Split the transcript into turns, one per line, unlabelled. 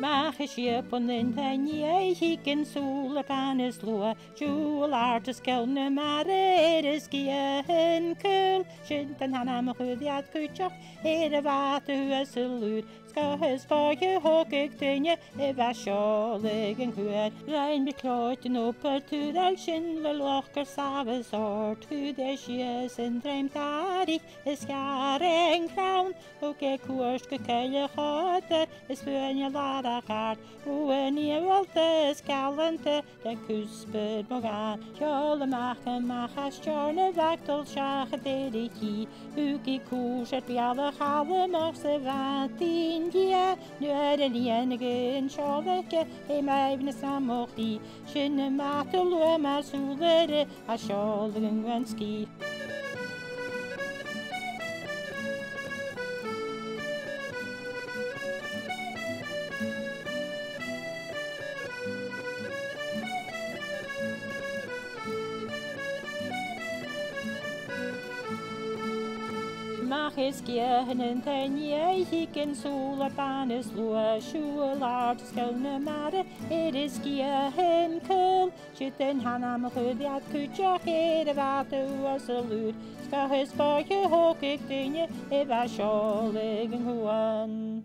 Mach is je ponnen tanie hiken solar panis lua jewel artist kelne mare is gien kul shinten hanam hudiat kuchak wat huasulud skahus fage hokik tinje vasjoligen huet rein bekloiten opper tudal shin locher saves ort hudesjes en dreimtarig is jaren crown oke koers gekelle gater is funje lada kaart en je wilt scalante de kusper mogaan jolle maken magas jorne waktel schage dediki uki koers het alle gale morse vatin dia nu er en enige sjoleke e mij ben samorti shinne matelo ma sulere a sjolgen wenski. Mach is gehen en tanje hiken solar panis lua schular skelne mare is gehen kul shitten hanam hudiat kuchak wat uasalud skahus fage hokik dinje vasjoligen huan.